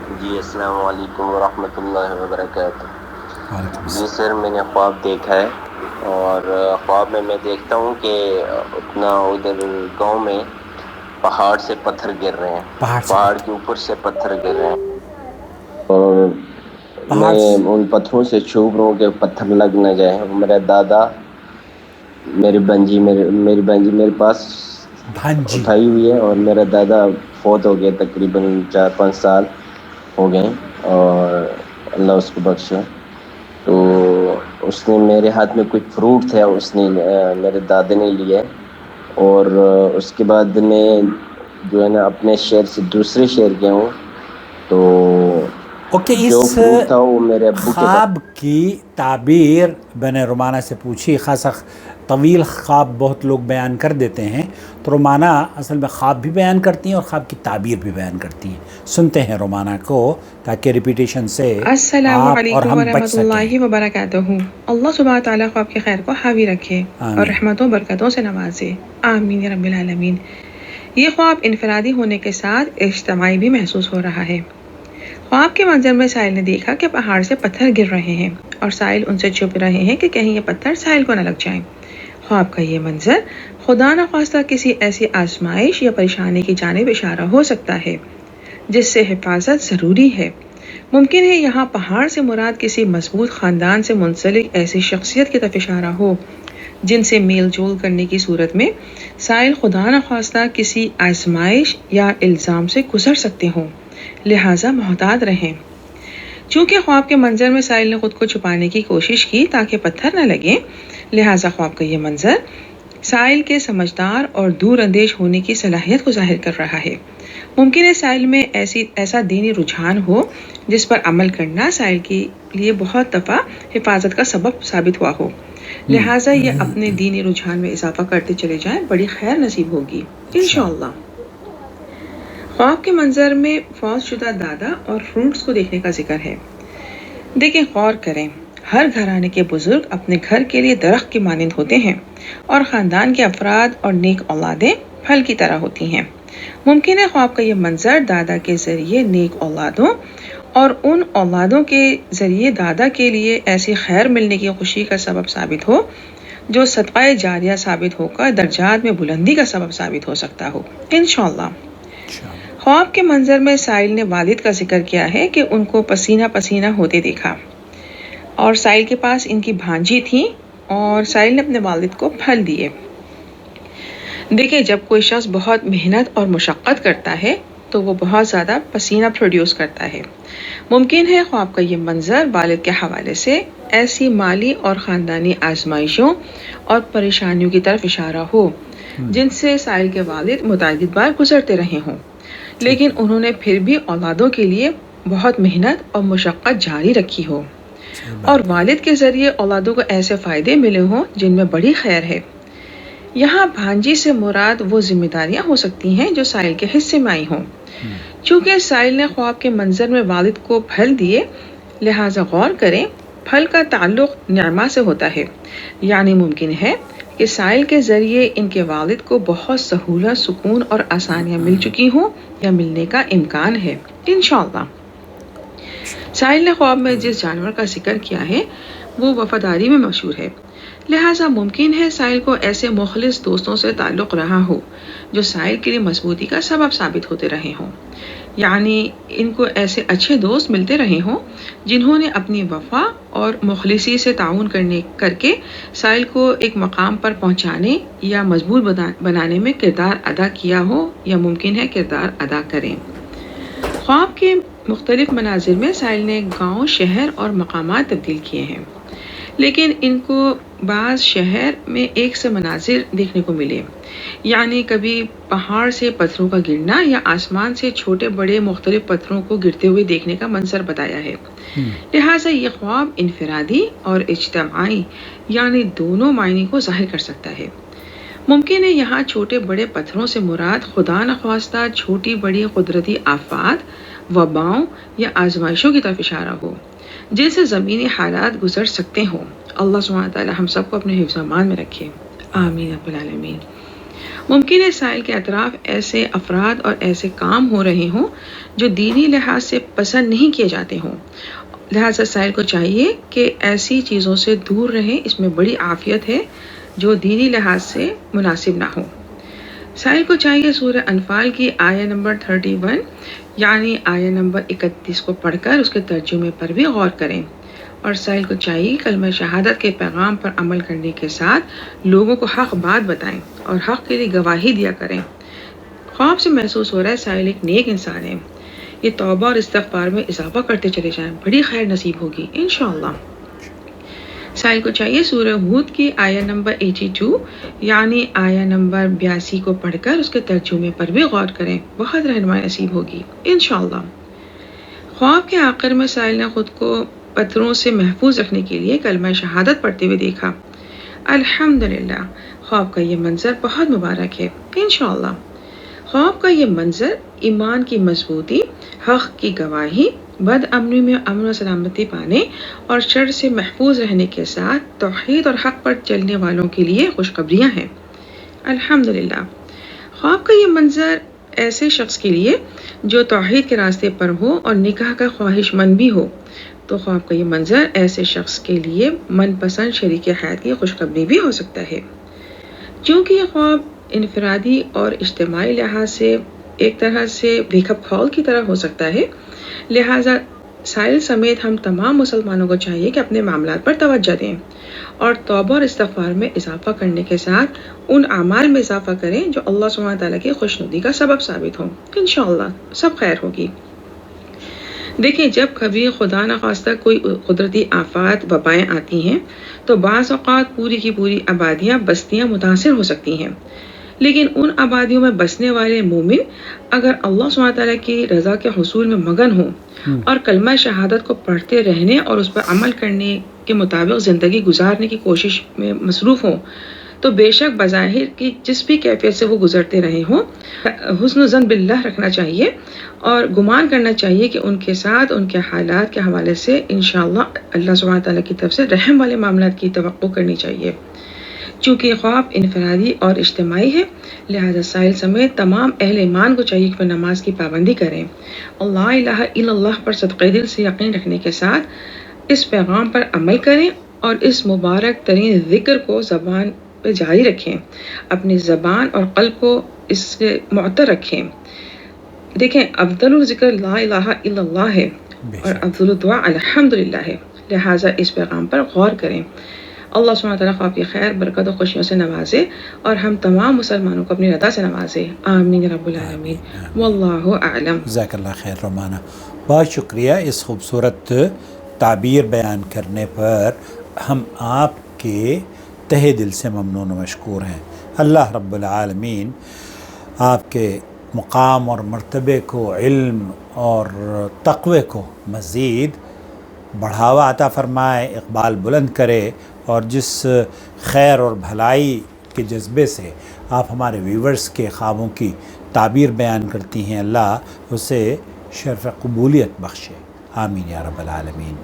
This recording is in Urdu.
جی السلام علیکم ورحمۃ اللہ وبرکاتہ۔ وعلیکم جی السلام۔ سر، میں نے خواب دیکھا ہے، اور خواب میں دیکھتا ہوں کہ اپنا ادھر گاؤں میں پہاڑ سے پتھر گر رہے ہیں، پہاڑ سے پہاڑ پتھر، کے اوپر سے پتھر گر رہے ہیں، اور پہاڑ میں سے ان پتھروں سے چھوپ رہا ہوں کہ پتھر لگ نہ جائے۔ میرا دادا، میری بنجی میرے پاس بھانجی۔ اٹھائی ہوئی ہے، اور میرا دادا فوت ہو گیا تقریباً 4-5 سال ہو گئے، اور اللہ اس کو بخشے۔ تو اس نے میرے ہاتھ میں کچھ فروٹ تھا، اس نے میرے دادے نے لیے، اور اس کے بعد میں جو ہے نا اپنے شہر سے دوسرے شہر گیا ہوں، تو اوکے، جو اس فروٹ تھا وہ میرے ابو کے پاس۔ خواب کی تعبیر میں نے رومانہ سے پوچھی، خاصا طویل خواب بہت لوگ بیان کر دیتے ہیں، تو رومانہ اصل میں خواب بھی بیان کرتی ہیں اور خواب کی تعبیر بھی بیان کرتی ہیں۔ سنتے ہیں رومانہ کو تاکہ ریپیٹیشن سے السلام آپ اور علیکم ہم بچ ورحمۃ سکیں۔ اللہ وبرکاتہ۔ اللہ سبحانہ تعالیٰ خواب کے خیر کو حاوی رکھے اور آمین۔ رحمتوں برکتوں سے نوازے، آمین یا رب العالمین۔ یہ خواب انفرادی ہونے کے ساتھ اجتماعی بھی محسوس ہو رہا ہے۔ خواب کے منظر میں سائل نے دیکھا کہ پہاڑ سے پتھر گر رہے ہیں اور سائل ان سے چھپ رہے ہیں کہ کہیں یہ پتھر سائل کو نہ لگ جائیں۔ خواب کا یہ منظر خدا نخواستہ کسی ایسی آزمائش یا پریشانی کی جانب اشارہ ہو سکتا ہے جس سے حفاظت ضروری ہے۔ ممکن ہے یہاں پہاڑ سے مراد کسی مضبوط خاندان سے منسلک ایسی شخصیت کی طرف اشارہ ہو جن سے میل جول کرنے کی صورت میں سائل خدا نخواستہ کسی آزمائش یا الزام سے گزر سکتے ہوں، لہٰذا محتاط رہیں۔ چونکہ خواب کے منظر میں سائل نے خود کو چھپانے کی کوشش کی تاکہ پتھر نہ لگیں، لہٰذا خواب کا یہ منظر سائل کے سمجھدار اور دور اندیش ہونے کی صلاحیت کو ظاہر کر رہا ہے۔ ممکن ہے سائل میں ایسا دینی رجحان ہو جس پر عمل کرنا سائل کے لیے بہت دفعہ حفاظت کا سبب ثابت ہوا ہو، لہٰذا یہ اپنے دینی رجحان میں اضافہ کرتے چلے جائیں، بڑی خیر نصیب ہوگی انشاءاللہ۔ خواب کے منظر میں فوت شدہ دادا اور فروٹس کو دیکھنے کا ذکر ہے۔ دیکھیں، غور کریں، ہر گھرانے کے بزرگ اپنے گھر کے لیے درخت کی مانند ہوتے ہیں، اور خاندان کے افراد اور نیک اولادیں پھل کی طرح ہوتی ہیں۔ ممکن ہے خواب کا یہ منظر دادا کے ذریعے نیک اولادوں اور ان اولادوں کے ذریعے دادا کے لیے ایسی خیر ملنے کی خوشی کا سبب ثابت ہو جو صدقہ جاریہ ثابت ہو کر درجات میں بلندی کا سبب ثابت ہو سکتا ہو انشاءاللہ۔ خواب کے منظر میں سائل نے والد کا ذکر کیا ہے کہ ان کو پسینہ پسینہ ہوتے دیکھا، اور سائل کے پاس ان کی بھانجی تھی اور سائل نے اپنے والد کو پھل دیے۔ دیکھیں، جب کوئی شخص بہت محنت اور مشقت کرتا ہے تو وہ بہت زیادہ پسینہ پروڈیوس کرتا ہے۔ ممکن ہے خواب کا یہ منظر والد کے حوالے سے ایسی مالی اور خاندانی آزمائشوں اور پریشانیوں کی طرف اشارہ ہو جن سے سائل کے والد متعدد بار گزرتے رہے ہوں، لیکن انہوں نے پھر بھی اولادوں کے لیے بہت محنت اور مشقت جاری رکھی ہو، اور والد کے ذریعے اولادوں کو ایسے فائدے ملے ہوں جن میں بڑی خیر ہے۔ یہاں بھانجی سے مراد وہ ذمہ داریاں ہو سکتی ہیں جو سائل کے حصے میں آئی ہوں۔ چونکہ سائل نے خواب کے منظر میں والد کو پھل دیے، لہٰذا غور کریں، پھل کا تعلق نعمہ سے ہوتا ہے، یعنی ممکن ہے کہ سائل کے ذریعے ان کے والد کو بہت سہولت، سکون اور آسانیاں مل چکی ہوں یا ملنے کا امکان ہے انشاءاللہ۔ سائل نے خواب میں جس جانور کا ذکر کیا ہے وہ وفاداری میں مشہور ہے، لہٰذا ممکن ہے سائل کو ایسے مخلص دوستوں سے تعلق رہا ہو جو سائل کے لیے مضبوطی کا سبب ثابت ہوتے رہے ہوں، یعنی ان کو ایسے اچھے دوست ملتے رہے ہوں جنہوں نے اپنی وفا اور مخلصی سے تعاون کر کے سائل کو ایک مقام پر پہنچانے یا مضبوط بنانے میں کردار ادا کیا ہو یا ممکن ہے کردار ادا کریں۔ خواب کے مختلف مناظر میں سائل نے گاؤں، شہر اور مقامات تبدیل کیے ہیں، لیکن ان کو بعض شہر میں ایک سے مناظر دیکھنے کو ملے، یعنی کبھی پہاڑ سے پتھروں کا گرنا یا آسمان سے چھوٹے بڑے مختلف پتھروں کو گرتے ہوئے دیکھنے کا منظر بتایا ہے۔ لہٰذا یہ خواب انفرادی اور اجتماعی یعنی دونوں معنی کو ظاہر کر سکتا ہے۔ ممکن ہے یہاں چھوٹے بڑے پتھروں سے مراد خدا نخواستہ چھوٹی بڑی قدرتی آفات، وباؤں یا آزمائشوں کی طرف اشارہ ہو جن سے زمینی حالات گزر سکتے ہوں۔ اللہ سبحانہ تعالیٰ ہم سب کو اپنے حفظ و امان میں رکھے، آمین رب العالمین۔ ممکن ہے سائل کے اطراف ایسے افراد اور ایسے کام ہو رہے ہوں جو دینی لحاظ سے پسند نہیں کیے جاتے ہوں، لہٰذا سائل کو چاہیے کہ ایسی چیزوں سے دور رہیں، اس میں بڑی عافیت ہے جو دینی لحاظ سے مناسب نہ ہو۔ سائل کو چاہیے سورہ انفال کی آیہ نمبر 31 یعنی آیہ نمبر 31 کو پڑھ کر اس کے ترجمے پر بھی غور کریں، اور سائل کو چاہیے کلمہ شہادت کے پیغام پر عمل کرنے کے ساتھ لوگوں کو حق بات بتائیں اور حق کے لیے گواہی دیا کریں۔ خواب سے محسوس ہو رہا ہے سائل ایک نیک انسان ہے، یہ توبہ اور استغفار میں اضافہ کرتے چلے جائیں، بڑی خیر نصیب ہوگی انشاءاللہ۔ سائل کو چاہیے سورہ ہود کی آیہ نمبر 82 یعنی آیہ نمبر 82 کو پڑھ کر اس کے ترجمے پر بھی غور کریں، بہت رہنمائی نصیب ہوگی انشاءاللہ۔ خواب کے آخر میں سائل نے خود کو پتھروں سے محفوظ رکھنے کے لیے کلمہ شہادت پڑھتے ہوئے دیکھا۔ الحمدللہ، خواب کا یہ منظر بہت مبارک ہے انشاءاللہ۔ خواب کا یہ منظر ایمان کی مضبوطی، حق کی گواہی، بد امنی میں امن و سلامتی پانے اور شر سے محفوظ رہنے کے ساتھ توحید اور حق پر چلنے والوں کے لیے خوشخبریاں ہیں۔ الحمدللہ، خواب کا یہ منظر ایسے شخص کے لیے جو توحید کے راستے پر ہو اور نکاح کا خواہش مند بھی ہو، تو خواب کا یہ منظر ایسے شخص کے لیے من پسند شریک حیات کی خوشخبری بھی ہو سکتا ہے۔ چونکہ یہ خواب انفرادی اور اجتماعی لحاظ سے ایک طرح سے ویک اپ کال کی طرح ہو سکتا ہے، لہٰذا سائل سمیت ہم تمام مسلمانوں کو چاہیے کہ اپنے معاملات پر توجہ دیں اور توبہ اور استغفار میں اضافہ کرنے کے ساتھ ان اعمال میں اضافہ کریں جو اللہ سبحانہ تعالیٰ کی خوشنودی کا سبب ثابت ہوں، انشاءاللہ سب خیر ہوگی۔ دیکھیں، جب کبھی خدا نخواستہ کوئی قدرتی آفات وبائیں آتی ہیں تو بعض اوقات پوری کی پوری آبادیاں بستیاں متاثر ہو سکتی ہیں، لیکن ان آبادیوں میں بسنے والے مومن اگر اللہ سبحانہ تعالیٰ کی رضا کے حصول میں مگن ہوں اور کلمہ شہادت کو پڑھتے رہنے اور اس پر عمل کرنے کے مطابق زندگی گزارنے کی کوشش میں مصروف ہوں، تو بے شک بظاہر کی جس بھی کیفیت سے وہ گزرتے رہے ہوں، حسن ظن باللہ رکھنا چاہیے اور گمان کرنا چاہیے کہ ان کے ساتھ ان کے حالات کے حوالے سے انشاءاللہ اللہ سبحانہ تعالیٰ کی طرف سے رحم والے معاملات کی توقع کرنی چاہیے۔ چونکہ یہ خواب انفرادی اور اجتماعی ہے، لہذا سائل سمیت تمام اہل ایمان کو چاہیے کہ وہ نماز کی پابندی کریں، اللہ الہ الا اللہ پر صدقے دل سے یقین رکھنے کے ساتھ اس پیغام پر عمل کریں اور اس مبارک ترین ذکر کو زبان پہ جاری رکھیں، اپنی زبان اور قلب کو اس سے معطر رکھیں۔ دیکھیں، افضل الذکر لا الہ الا اللہ ہے اور افضل الدعا الحمدللہ ہے، لہٰذا اس پیغام پر غور کریں۔ اللہ سبحانہ تعالیٰ خواب کی خیر، برکت و خوشیوں سے نوازے اور ہم تمام مسلمانوں کو اپنی رضا سے نوازے، آمین رب العالمین، واللہ اعلم۔ جزاک اللہ خیر رومانہ، بہت شکریہ اس خوبصورت تعبیر بیان کرنے پر، ہم آپ کے تہہ دل سے ممنون و مشکور ہیں۔ اللہ رب العالمین آپ کے مقام اور مرتبے کو، علم اور تقوی کو مزید بڑھاوا عطا فرمائے، اقبال بلند کرے، اور جس خیر اور بھلائی کے جذبے سے آپ ہمارے ویورز کے خوابوں کی تعبیر بیان کرتی ہیں، اللہ اسے شرف قبولیت بخشے، آمین یا رب العالمین۔